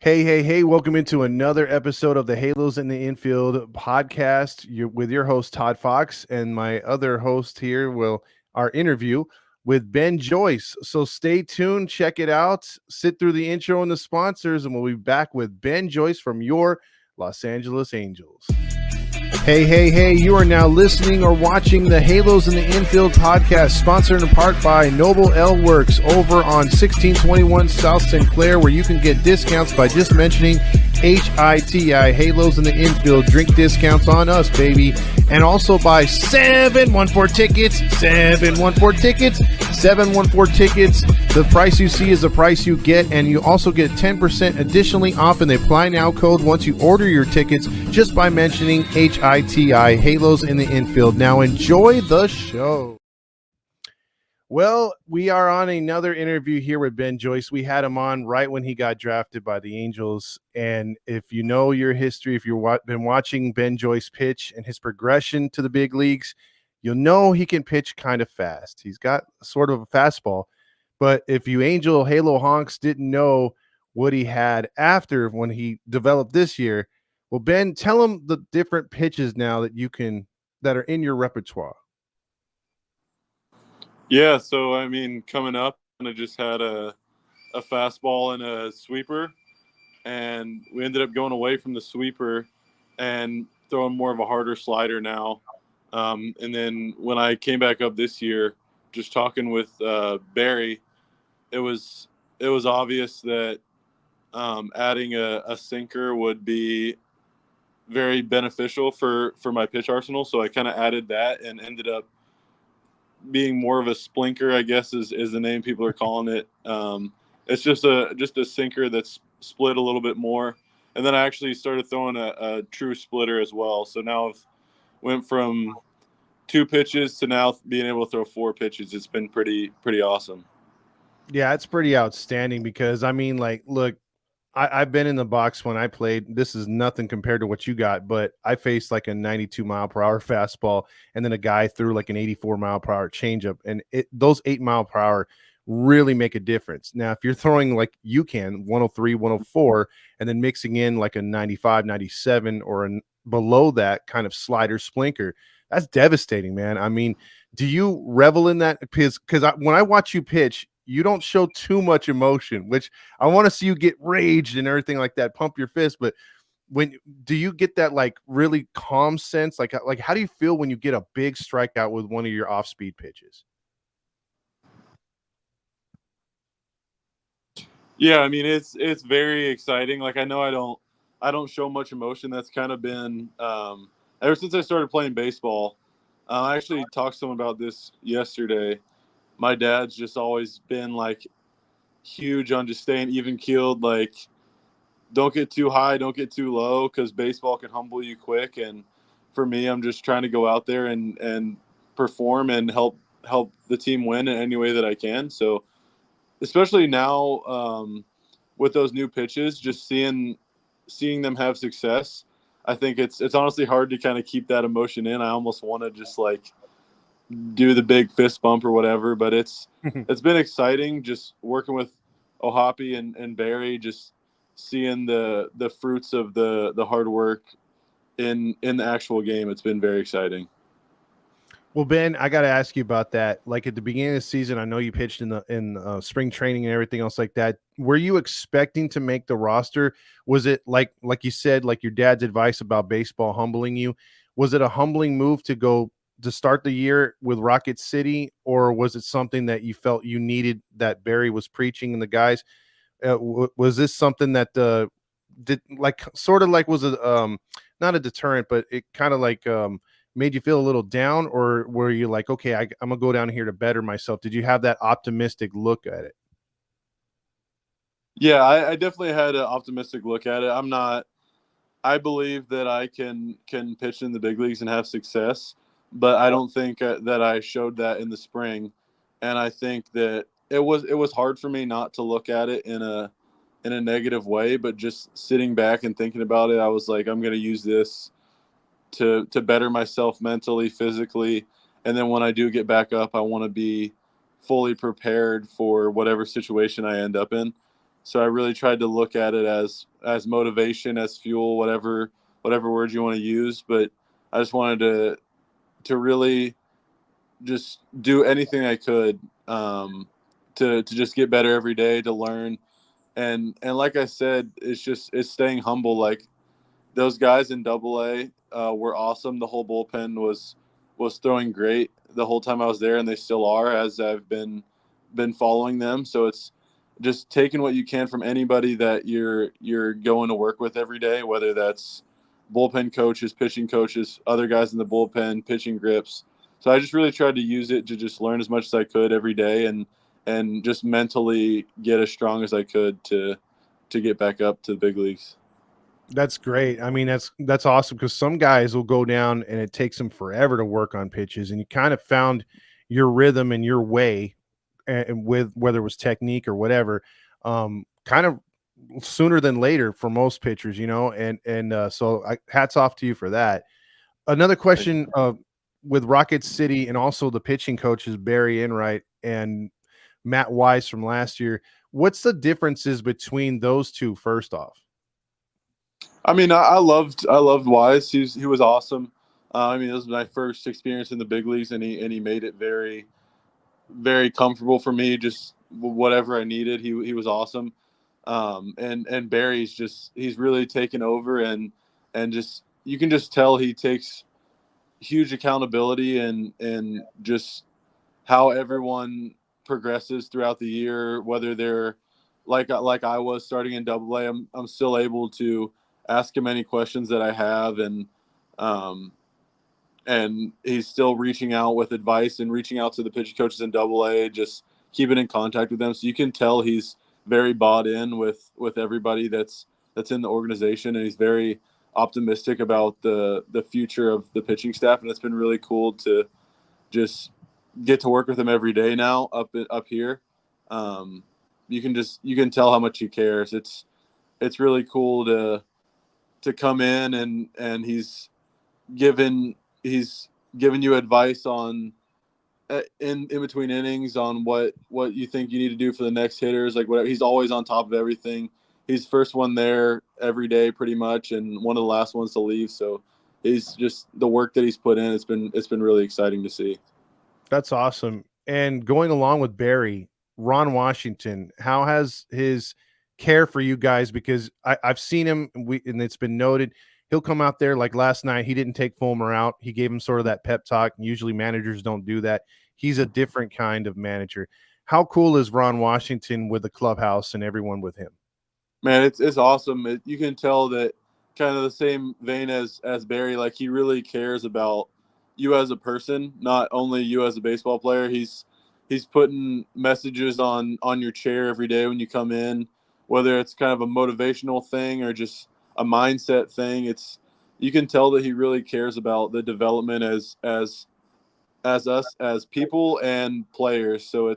Hey, welcome into another episode of the Halos in the Infield podcast. With your host, Todd Fox, and my other host here our interview with Ben Joyce. So stay tuned, check it out, sit through the intro and the sponsors, and we'll be back with Ben Joyce from your Los Angeles Angels. Hey, you are now listening or watching the Halos in the Infield podcast, sponsored in part by Noble L Works over on 1621 South Sinclair, where you can get discounts by just mentioning HITI, Halos in the Infield, drink discounts on us, baby. And also by 714 Tickets. The price you see is the price you get, and you also get 10% additionally off in the Apply Now code once you order your tickets just by mentioning HITI, Halos in the Infield. Now enjoy the show. Well, we are on another interview here with Ben Joyce. We had him on right when he got drafted by the Angels. And if you know your history, if you've been watching Ben Joyce pitch and his progression to the big leagues, you'll know he can pitch kind of fast. He's got sort of a fastball. But if you Angel Halo honks didn't know what he had after when he developed this year, well, Ben, tell him the different pitches now that are in your repertoire. Yeah, so coming up, I just had a fastball and a sweeper, and we ended up going away from the sweeper and throwing more of a harder slider now. And then when I came back up this year, just talking with Barry, it was obvious that adding a sinker would be very beneficial for my pitch arsenal. So I kind of added that and ended up being more of a splinker, I guess is the name people are calling it. It's just a sinker that's split a little bit more. And then I actually started throwing a true splitter as well. So now I've went from 2 pitches to now being able to throw 4 pitches. It's been pretty awesome. Yeah, it's pretty outstanding because, look, I've been in the box when I played. This is nothing compared to what you got, but I faced like a 92 mile per hour fastball, and then a guy threw like an 84 mile per hour changeup, and those 8 mile per hour really make a difference. Now, if you're throwing like you can 103, 104, and then mixing in like a 95, 97, or below that kind of slider splinker, that's devastating, man. I mean, do you revel in that? Because when I watch you pitch, you don't show too much emotion, which I want to see you get raged and everything like that, pump your fist. But do you get that like really calm sense? Like how do you feel when you get a big strikeout with one of your off speed pitches? Yeah, I mean it's very exciting. Like I know I don't show much emotion. That's kind of been ever since I started playing baseball. I actually talked to someone about this yesterday. My dad's just always been like huge on just staying even keeled. Like don't get too high, don't get too low, because baseball can humble you quick. And for me, I'm just trying to go out there and perform and help the team win in any way that I can. So especially now with those new pitches, just seeing them have success, I think it's honestly hard to kind of keep that emotion in. I almost want to just like do the big fist bump or whatever, but it's been exciting just working with Ohapi and Barry, just seeing the fruits of the hard work in the actual game. It's been very exciting. Well, Ben, I got to ask you about that. Like at the beginning of the season, I know you pitched in spring training and everything else like that. Were you expecting to make the roster? Was it like you said, like your dad's advice about baseball humbling you? Was it a humbling move to start the year with Rocket City, or was it something that you felt you needed that Barry was preaching and the guys? Was this something that did like sort of like was it not a deterrent, but it kind of like made you feel a little down, or were you like, okay, I'm gonna go down here to better myself? Did you have that optimistic look at it? Yeah, I definitely had an optimistic look at it. I believe that I can pitch in the big leagues and have success, but I don't think that I showed that in the spring. And I think that it was hard for me not to look at it in a negative way, but just sitting back and thinking about it, I was like, I'm going to use this to better myself mentally, physically, and then when I do get back up, I want to be fully prepared for whatever situation I end up in. So I really tried to look at it as motivation, as fuel, whatever word you want to use. But I just wanted to really just do anything I could, to just get better every day, to learn. And like I said, it's staying humble. Like, those guys in Double A were awesome. The whole bullpen was throwing great the whole time I was there, and they still are, as I've been following them. So it's just taking what you can from anybody that you're going to work with every day, whether that's bullpen coaches, pitching coaches, other guys in the bullpen, pitching grips. So I just really tried to use it to just learn as much as I could every day, and just mentally get as strong as I could to get back up to the big leagues. That's great. I mean, that's awesome because some guys will go down and it takes them forever to work on pitches, and you kind of found your rhythm and your way, and with whether it was technique or whatever, kind of sooner than later for most pitchers, so hats off to you for that. Another question with Rocket City and also the pitching coaches Barry Enright and Matt Wise from last year. What's the differences between those two? First off. I mean, I loved Wise. He was awesome. I mean, it was my first experience in the big leagues, and he made it very, very comfortable for me. Just whatever I needed, he was awesome. And Barry's he's really taken over, and just you can just tell he takes huge accountability, and just how everyone progresses throughout the year, whether they're like I was starting in Double A. I'm still able to ask him any questions that I have, um, and he's still reaching out with advice and reaching out to the pitching coaches in Double A, just keeping in contact with them. So you can tell he's very bought in with everybody that's in the organization, and he's very optimistic about the future of the pitching staff, and it's been really cool to just get to work with him every day now up here. Um, you can tell how much he cares. It's really cool to come in, and given he's given you advice on in between innings on what you think you need to do for the next hitters, like whatever. He's always on top of everything. He's first one there every day pretty much, and one of the last ones to leave. So he's just the work that he's put in. It's been really exciting to see. That's awesome. And going along with Barry, Ron Washington, how has his care for you guys? Because I've seen him, and it's been noted, he'll come out there like last night. He didn't take Fulmer out. He gave him sort of that pep talk. Usually managers don't do that. He's a different kind of manager. How cool is Ron Washington with the clubhouse and everyone with him? Man, it's awesome. You can tell that, kind of the same vein as Barry. Like, he really cares about you as a person, not only you as a baseball player. He's putting messages on your chair every day when you come in, whether it's kind of a motivational thing or just a mindset thing. You can tell that he really cares about the development as us as people and players. So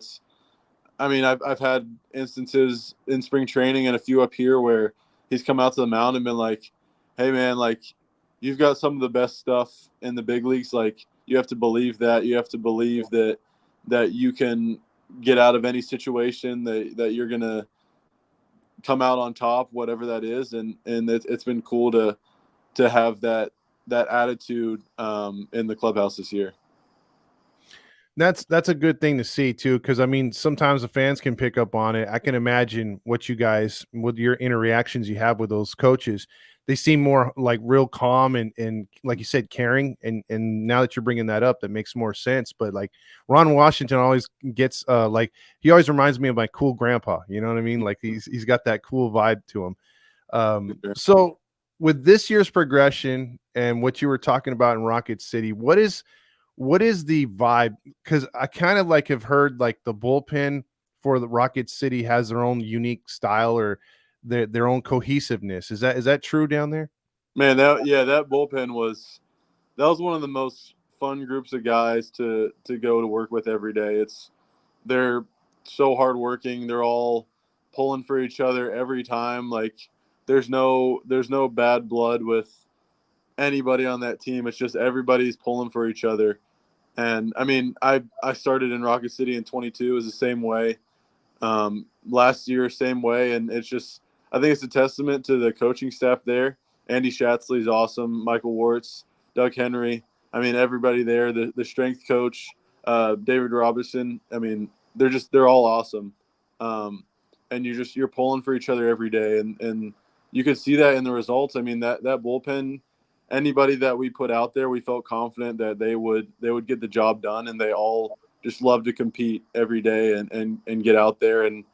I mean, I've had instances in spring training and a few up here where he's come out to the mound and been like, "Hey, man, like, you've got some of the best stuff in the big leagues. Like, you have to believe that. You have to believe that you can get out of any situation, that you're gonna come out on top, whatever that is." And it's been cool to have that attitude in the clubhouse this year. That's a good thing to see too, because I mean, sometimes the fans can pick up on it. I can imagine what you guys, with your interactions you have with those coaches, they seem more like real calm and like you said, caring. And now that you're bringing that up, that makes more sense. But like Ron Washington always gets like he always reminds me of my cool grandpa. You know what I mean? Like he's got that cool vibe to him. So with this year's progression and what you were talking about in Rocket City, what is the vibe? Because I kind of like have heard like the bullpen for the Rocket City has their own unique style or their own cohesiveness. Is that true down there? Man, that bullpen that was one of the most fun groups of guys to go to work with every day. They're so hardworking. They're all pulling for each other every time. Like, there's no bad blood with anybody on that team. It's just everybody's pulling for each other. And I mean, I started in Rocket City in 22. It was the same way. last year, same way. And it's just, I think it's a testament to the coaching staff there. Andy Shatsley's awesome. Michael Wartz, Doug Henry. I mean, everybody there, the strength coach, David Robinson. I mean, they're all awesome. And you're pulling for each other every day. And you could see that in the results. I mean, that bullpen, anybody that we put out there, we felt confident that they would get the job done, and they all just love to compete every day and get out there and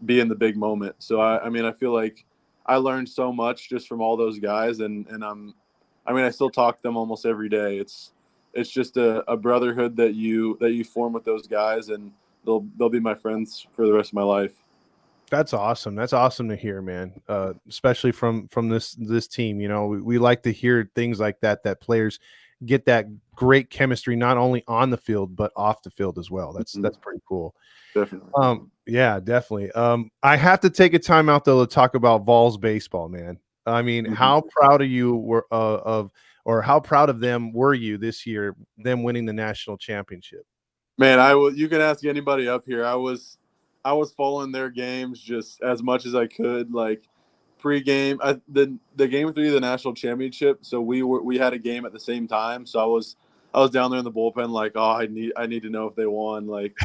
be in the big moment. So I mean, I feel like I learned so much just from all those guys, and I mean, I still talk to them almost every day. It's just a brotherhood that you form with those guys, and they'll be my friends for the rest of my life. That's awesome. That's awesome to hear, man. Especially from this team. You know, we like to hear things like that. That players get that great chemistry not only on the field but off the field as well. That's pretty cool. Definitely. Yeah, definitely. I have to take a time out though to talk about Vols baseball, man. I mean, how proud of you were or how proud of them were you this year, them winning the national championship? Man, you can ask anybody up here. I was following their games just as much as I could. Like pregame, the game 3 of the national championship. So we had a game at the same time. So I was down there in the bullpen, like, oh, I need to know if they won. Like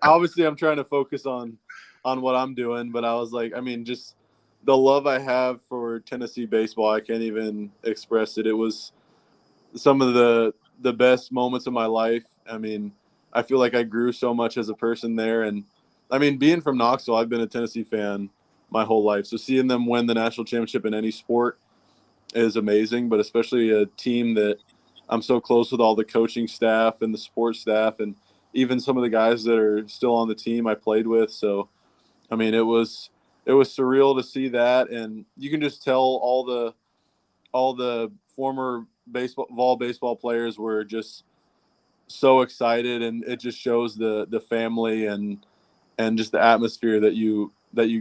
obviously I'm trying to focus on what I'm doing, but I was like, I mean, just the love I have for Tennessee baseball, I can't even express it. It was some of the best moments of my life. I mean, I feel like I grew so much as a person there, and I mean, being from Knoxville, I've been a Tennessee fan my whole life. So seeing them win the national championship in any sport is amazing, but especially a team that I'm so close with all the coaching staff and the sports staff, and even some of the guys that are still on the team I played with. So, I mean, it was surreal to see that, and you can just tell all the former Vol baseball players were just so excited, and it just shows the family and just the atmosphere that you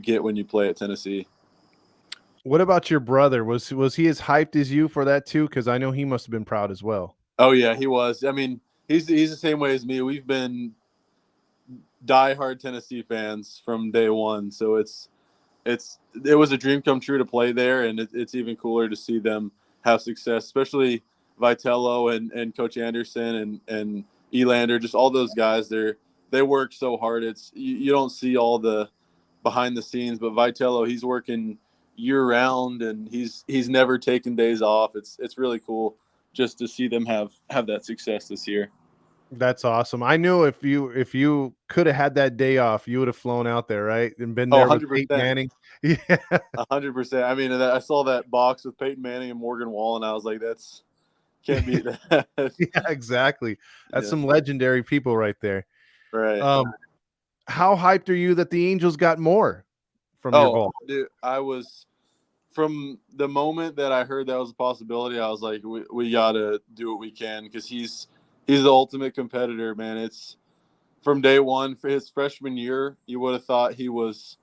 get when you play at Tennessee. What about your brother? Was he as hyped as you for that too? Because I know he must have been proud as well. Oh yeah, he was. I mean, he's the same way as me. We've been diehard Tennessee fans from day one, so it was a dream come true to play there, and it's even cooler to see them have success, especially Vitello and Coach Anderson and Elander, just all those guys. They work so hard. It's you don't see all the behind the scenes, but Vitello, he's working year round, and he's never taken days off. It's really cool just to see them have that success this year. That's awesome. I knew if you could have had that day off, you would have flown out there, right? And been Oh, there with Peyton 100%. Manning. Yeah. 100%. I mean, I saw that box with Peyton Manning and Morgan Wall, and I was like, that's can't beat that. Yeah, exactly. That's Yeah, some legendary people right there. right. How hyped are you that the Angels got more from your Oh, vault? dude, I was from the moment that I heard that was a possibility. I was like, we gotta do what we can, because he's the ultimate competitor, man. It's from day one for his freshman year. You would have thought he was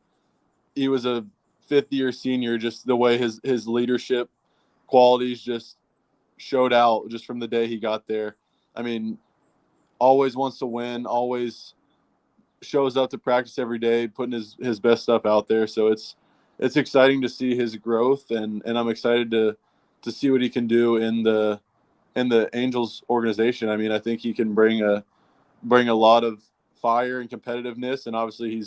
a fifth year senior. Just the way his leadership qualities just showed out just from the day he got there. I mean, always wants to win, always shows up to practice every day, putting his best stuff out there. So it's exciting to see his growth, and I'm excited to see what he can do in the Angels organization. I mean, I think he can bring a lot of fire and competitiveness, and obviously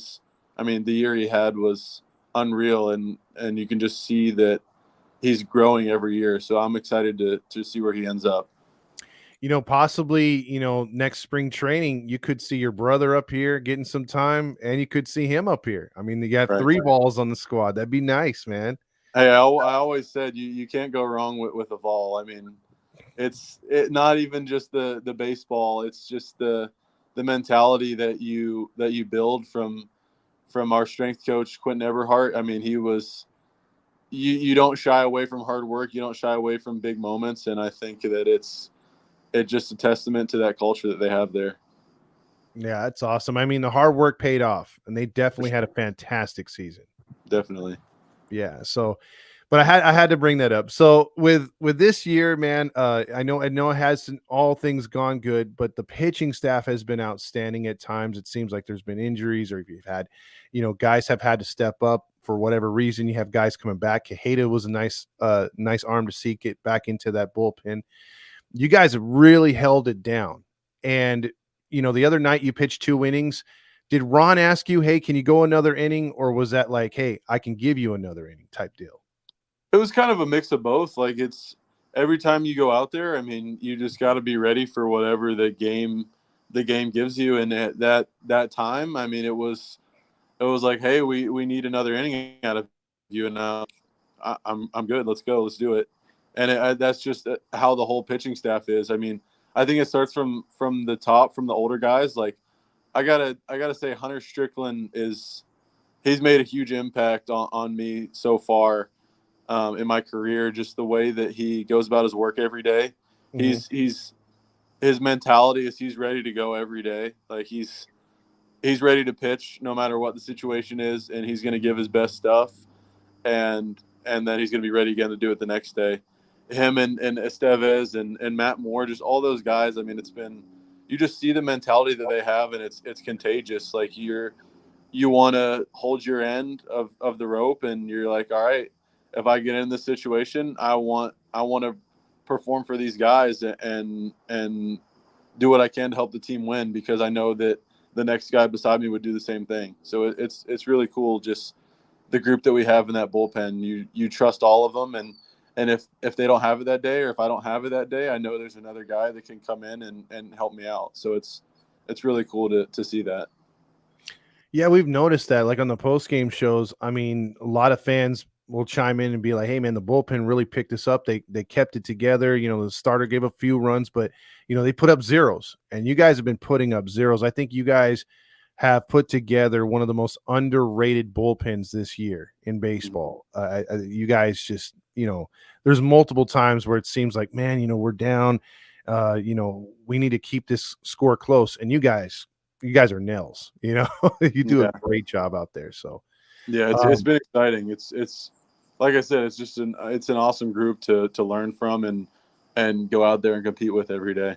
I mean, the year he had was unreal, and you can just see that he's growing every year. So I'm excited to see where he ends up. Possibly, next spring training, you could see your brother up here getting some time, and you could see him up here. I mean, you got Right. three balls on the squad. That'd be nice, man. Hey, I always said you can't go wrong with a Vol. I mean, it's not even just the baseball. It's just the mentality that you build from our strength coach Quentin Everhart. I mean, you don't shy away from hard work. You don't shy away from big moments, and I think that it's just a testament to that culture that they have there. Yeah, that's awesome. I mean, the hard work paid off, and they definitely had a fantastic season. Definitely. Yeah. So, But I had to bring that up. So with this year, man, I know it hasn't all things gone good, but the pitching staff has been outstanding at times. It seems like there's been injuries, or if you've had, guys have had to step up for whatever reason. You have guys coming back. Quijada was a nice arm to see get back into that bullpen. You guys have really held it down. And the other night you pitched 2 innings. Did Ron ask you, hey, can you go another inning? Or was that like, hey, I can give you another inning type deal? It was kind of a mix of both. Like, it's every time you go out there, I mean, you just got to be ready for whatever the game gives you. And at that time, I mean, it was like, hey, we need another inning out of you, and now I'm good. Let's go. Let's do it. And that's just how the whole pitching staff is. I mean, I think it starts from the top, from the older guys. Like, I gotta say, Hunter Strickland he's made a huge impact on me so far, in my career. Just the way that he goes about his work every day. Mm-hmm. He's his mentality is he's ready to go every day. Like, he's ready to pitch no matter what the situation is, and he's going to give his best stuff, and then he's going to be ready again to do it the next day. Him and Estevez and Matt Moore, just all those guys. I mean, you just see the mentality that they have, and it's contagious. Like, you want to hold your end of the rope, and you're like, all right, if I get in this situation, I want to perform for these guys and do what I can to help the team win, because I know that the next guy beside me would do the same thing. So it's really cool, just the group that we have in that bullpen. You trust all of them, and if they don't have it that day, or if I don't have it that day, I know there's another guy that can come in and help me out. So it's really cool to see that. Yeah, we've noticed that, like on the post game shows. I mean, a lot of fans will chime in and be like, "Hey, man, the bullpen really picked us up. They kept it together. The starter gave a few runs, but they put up zeros, and you guys have been putting up zeros. I think you guys have put together one of the most underrated bullpens this year in baseball. You guys just, there's multiple times where it seems like, man, we're down. We need to keep this score close, and you guys are nails. You do a Yeah. great job out there. So, Yeah, it's um, been exciting. It's like I said, it's an awesome group to learn from and go out there and compete with every day.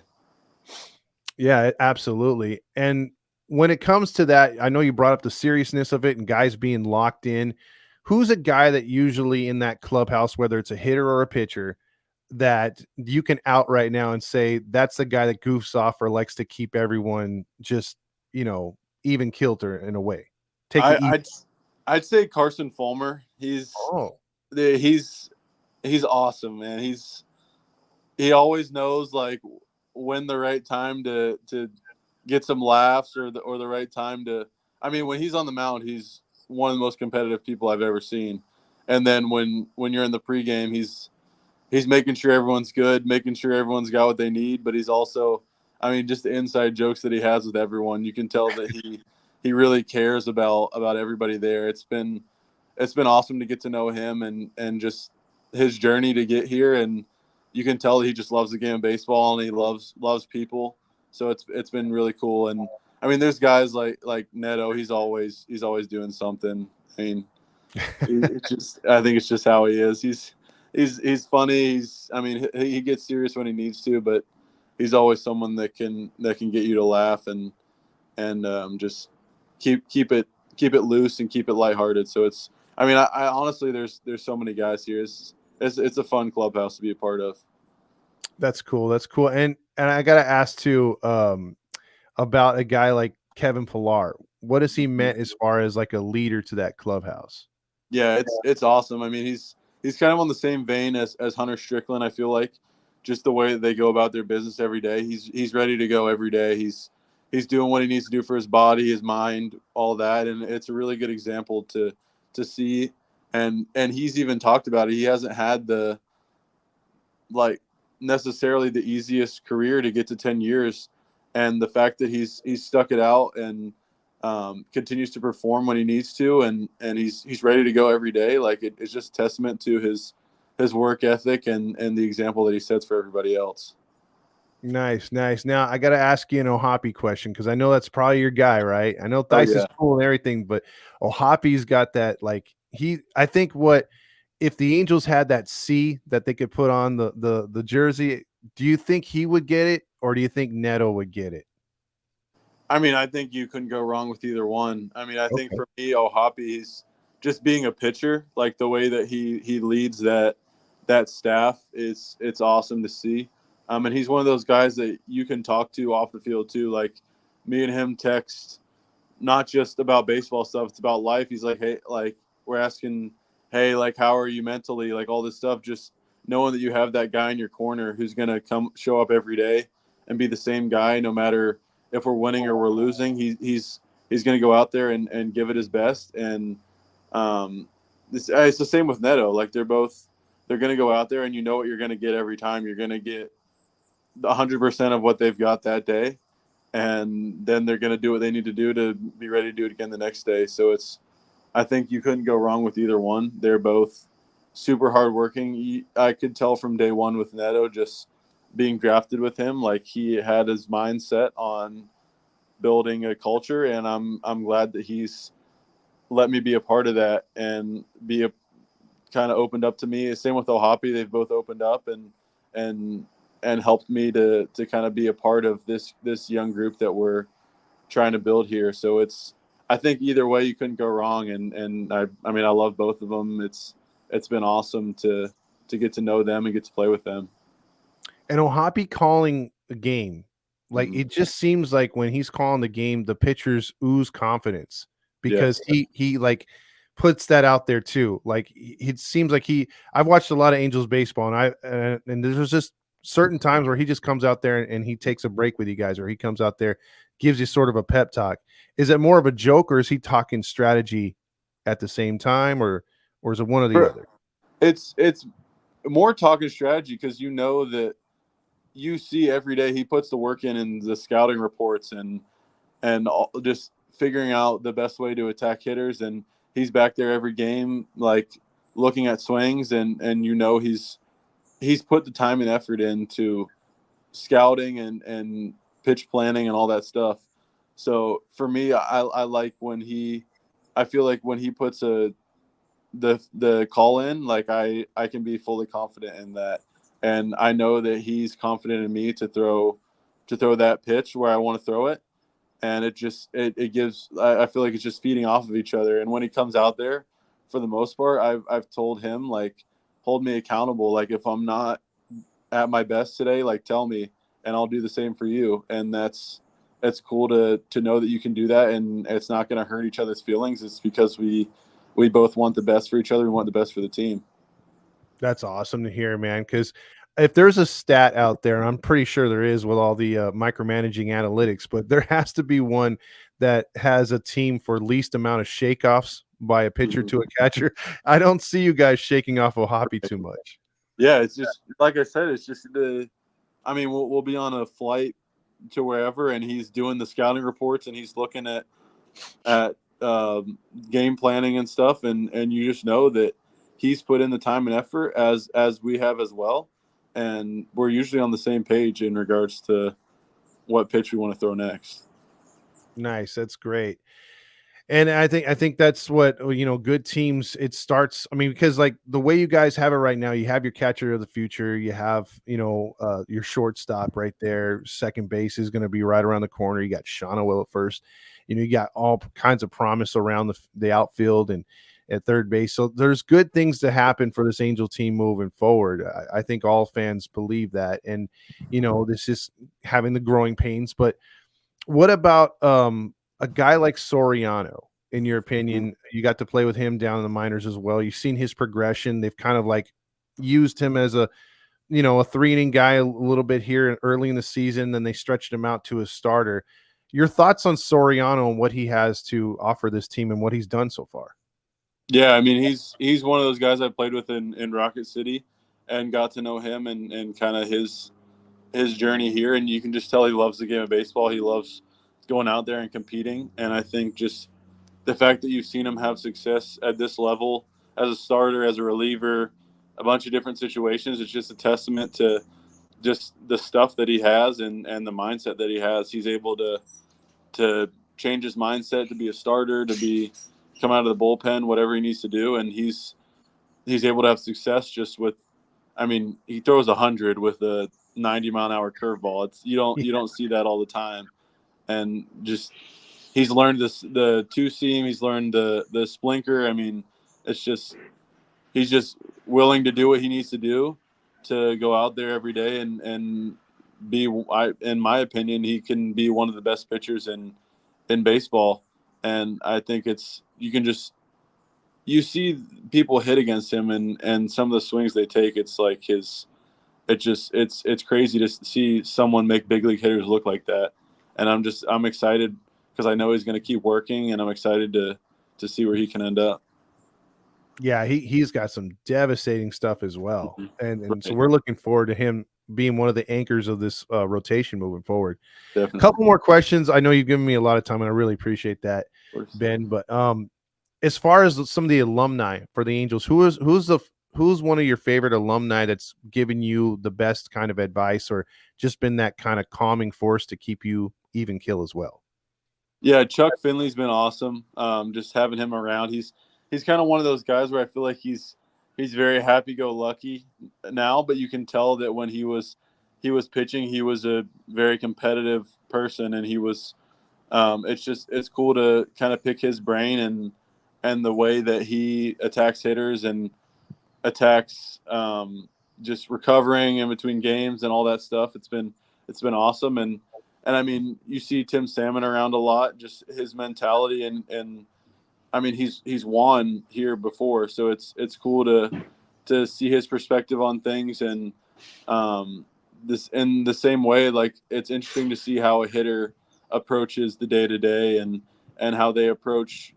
yeah, absolutely. And when it comes to that, I know you brought up the seriousness of it and guys being locked in. Who's a guy that usually in that clubhouse, whether it's a hitter or a pitcher, that you can out right now and say that's the guy that goofs off or likes to keep everyone just, even kilter in a way? Take it I easy. I'd say Carson Fulmer. Oh, He's he's awesome, man. He always knows, like, when the right time to get some laughs, or the right time to. I mean, when he's on the mound, he's one of the most competitive people I've ever seen. And then when you're in the pregame, he's making sure everyone's good, making sure everyone's got what they need, but he's also, I mean, just the inside jokes that he has with everyone. You can tell that he really cares about everybody there. It's been awesome to get to know him, and just his journey to get here, and you can tell he just loves the game of baseball, and he loves people. So it's been really cool. And I mean, there's guys like Neto. He's always doing something. I mean, I think it's just how he is. He's funny. I mean, he gets serious when he needs to, but he's always someone that can get you to laugh, and just keep it loose and keep it lighthearted. So I mean, I honestly, there's so many guys here. It's a fun clubhouse to be a part of. that's cool. That's cool. And I gotta ask too, about a guy like Kevin Pillar. What has he meant as far as like a leader to that clubhouse? Yeah, it's awesome. I mean, he's kind of on the same vein as Hunter Strickland. I feel like, just the way that they go about their business every day. He's ready to go every day. He's doing what he needs to do for his body, his mind, all that, and it's a really good example to see. And he's even talked about it. He hasn't had the, like, necessarily the easiest career to get to 10 years, and the fact that he's stuck it out, and continues to perform when he needs to, and he's ready to go every day. Like, it's just testament to his work ethic, and the example that he sets for everybody else. Nice, nice. Now I got to ask you an Ohapi question because I know that's probably your guy, right? I know Oh Dice is yeah. cool and everything, but Ohapi's got that like I think what if the Angels had that C that they could put on the jersey, do you think he would get it, or do you think Neto would get it? I mean, I think you couldn't go wrong with either one. I mean, I think Okay. for me, Ohapi's just being a pitcher, like the way that he leads that staff is it's awesome to see. And he's one of those guys that you can talk to off the field too. Like me and him text not just about baseball stuff, it's about life. He's like, hey, like we're asking, hey, like how are you mentally, like all this stuff. Just knowing that you have that guy in your corner who's gonna come show up every day and be the same guy no matter if we're winning or we're losing. He's gonna go out there and give it his best. And it's the same with Neto. Like they're gonna go out there and you know what you're gonna get every time. You're gonna get 100% of what they've got that day, and then they're going to do what they need to do to be ready to do it again the next day. So I think you couldn't go wrong with either one. They're both super hardworking. I could tell from day one with Neto, just being drafted with him, like he had his mindset on building a culture, and I'm glad that he's let me be a part of that and be a kind of opened up to me. Same with Ohapi, they've both opened up and and helped me to kind of be a part of this young group that we're trying to build here. So I think either way you couldn't go wrong. And I mean I love both of them. It's been awesome to get to know them and get to play with them. And Ohapi calling a game, like Mm-hmm. it just seems like when he's calling the game, the pitchers ooze confidence Yeah. because he like puts that out there too. Like it seems like I've watched a lot of Angels baseball, and and there's just certain times where he just comes out there and he takes a break with you guys, or he comes out there, gives you sort of a pep talk. Is it more of a joke, or is he talking strategy at the same time, or is it one or the other? It's more talking strategy because you know that you see every day he puts the work in the scouting reports and just figuring out the best way to attack hitters. And he's back there every game, like looking at swings, and you know he's put the time and effort into scouting and pitch planning and all that stuff. So for me, I like when I feel like when he puts the call in, like I can be fully confident in that, and I know that he's confident in me to throw that pitch where I want to throw it. And it gives I feel like it's just feeding off of each other. And when he comes out there, for the most part, I've told him, like, hold me accountable. Like if I'm not at my best today, like tell me and I'll do the same for you. And it's cool to know that you can do that, and it's not going to hurt each other's feelings. It's because we both want the best for each other. We want the best for the team. That's awesome to hear, man. Because if there's a stat out there, and I'm pretty sure there is with all the micromanaging analytics, but there has to be one that has a team for least amount of shakeoffs by a pitcher Mhm. to a catcher. I don't see you guys shaking off Ohapi too much. Yeah, it's just like I said. It's just I mean, we'll be on a flight to wherever, and he's doing the scouting reports, and he's looking at game planning and stuff, and you just know that he's put in the time and effort as we have as well, and we're usually on the same page in regards to what pitch we want to throw next. Nice, that's great. And I think that's what good teams. It starts. I mean, because like the way you guys have it right now, you have your catcher of the future, you have your shortstop right there. Second base is going to be right around the corner. You got Shawano at first. You got all kinds of promise around the outfield and at third base. So there's good things to happen for this Angel team moving forward. I think all fans believe that, and this is having the growing pains, but what about a guy like Soriano? In your Mhm. opinion, you got to play with him down in the minors as well. You've seen his progression. They've kind of like used him as a 3 inning guy a little bit here early in the season. Then they stretched him out to a starter. Your thoughts on Soriano and what he has to offer this team and what he's done so far? Yeah, I mean he's one of those guys I played with in Rocket City, and got to know him and kind of his journey here, and you can just tell he loves the game of baseball. He loves going out there and competing, and I think just the fact that you've seen him have success at this level as a starter, as a reliever, a bunch of different situations, it's just a testament to just the stuff that he has and the mindset that he has. He's able to change his mindset to be a starter, to be come out of the bullpen, whatever he needs to do, and he's able to have success just with. I mean, he throws 100 with a 90-mile-an-hour curveball. It's you don't see that all the time, and just he's learned the two seam. He's learned the splinker. I mean, it's just he's just willing to do what he needs to do to go out there every day and be. In my opinion, he can be one of the best pitchers in baseball, and I think you see people hit against him and some of the swings they take. It's like it's crazy to see someone make big league hitters look like that, and I'm excited because I know he's going to keep working, and I'm excited to see where he can end up. Yeah, he's got some devastating stuff as well, and so Right. we're looking forward to him being one of the anchors of this rotation moving forward. A Definitely. couple more questions. I know you've given me a lot of time, and I really appreciate that, Of course. Ben. But as far as some of the alumni for the Angels, who's one of your favorite alumni that's given you the best kind of advice or just been that kind of calming force to keep you even kill as well? Yeah, Chuck Finley's been awesome. Just having him around, he's kind of one of those guys where I feel like he's very happy-go-lucky now, but you can tell that when he was pitching, he was a very competitive person, and he was. It's cool to kind of pick his brain and the way that he attacks hitters and attacks just recovering in between games and all that stuff. It's been awesome, and I mean, you see Tim Salmon around a lot, just his mentality and I mean he's won here before, so it's cool to see his perspective on things, and this in the same way, like it's interesting to see how a hitter approaches the day to day and how they approach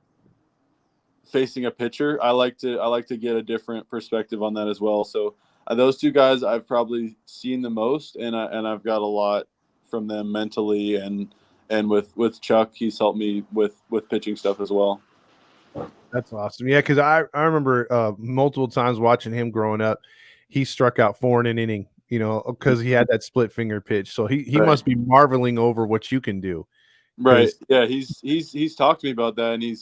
facing a pitcher. I like to get a different perspective on that as well. So those two guys I've probably seen the most, and I've got a lot from them mentally, and with Chuck, he's helped me with pitching stuff as well. That's awesome. Yeah, because I remember multiple times watching him growing up. He struck out 4 in an inning, because he had that split finger pitch. So he Right. must be marveling over what you can do. Right. Yeah, he's talked to me about that, and he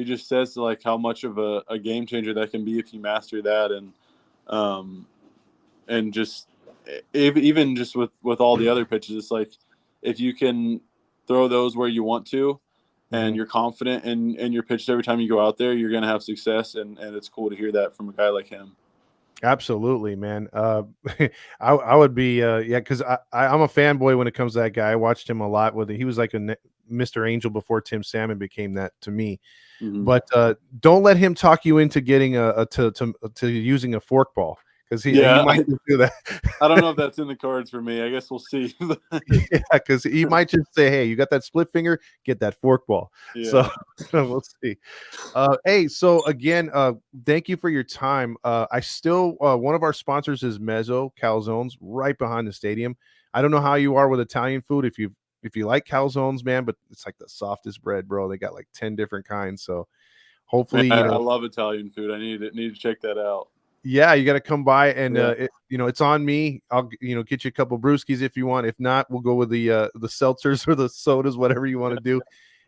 just says like how much of a game changer that can be if you master that, um and just even just with all the other pitches, it's like if you can throw those where you want to, and you're confident in your pitches every time you go out there, you're going to have success, and it's cool to hear that from a guy like him. Absolutely, man. I would be, yeah, because I'm a fanboy when it comes to that guy. I watched him a lot. He was like a Mr. Angel before Tim Salmon became that to me. Mm-hmm. But don't let him talk you into getting to using a forkball, because he might just do that. I don't know if that's in the cards for me. I guess we'll see. Yeah, because he might just say, "Hey, you got that split finger? Get that forkball." Yeah. So we'll see. Hey, so again, thank you for your time. I still one of our sponsors is Mezzo Calzones, right behind the stadium. I don't know how you are with Italian food, if you like calzones, man, but it's like the softest bread, bro. They got like 10 different kinds. So hopefully, Man, I love Italian food. I need to check that out. yeah, you got to come by, and Yeah. it's on me. I'll get you a couple brewskis if you want. If not, we'll go with the seltzers or the sodas, whatever you want to do.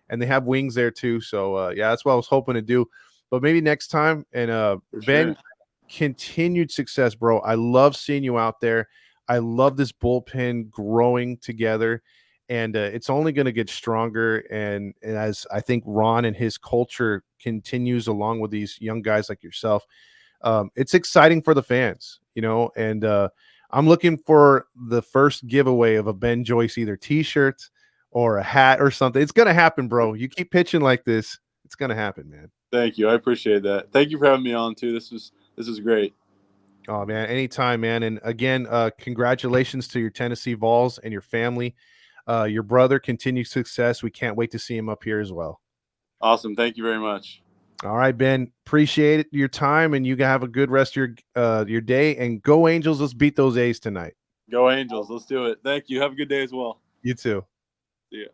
And they have wings there too. So yeah, that's what I was hoping to do. But maybe next time. And Ben, Sure. continued success, bro. I love seeing you out there. I love this bullpen growing together, and it's only going to get stronger. And as I think Ron and his culture continues along with these young guys like yourself, it's exciting for the fans, and I'm looking for the first giveaway of a Ben Joyce either t-shirt or a hat or something. It's going to happen, bro. You keep pitching like this, it's going to happen, man. Thank you. I appreciate that. Thank you for having me on too. This is great. Oh, man, anytime, man. And again, congratulations to your Tennessee Vols and your family. Your brother, continued success. We can't wait to see him up here as well. Awesome. Thank you very much. All right, Ben. Appreciate your time, and you have a good rest of your day. And go Angels! Let's beat those A's tonight. Go Angels! Let's do it. Thank you. Have a good day as well. You too. See ya.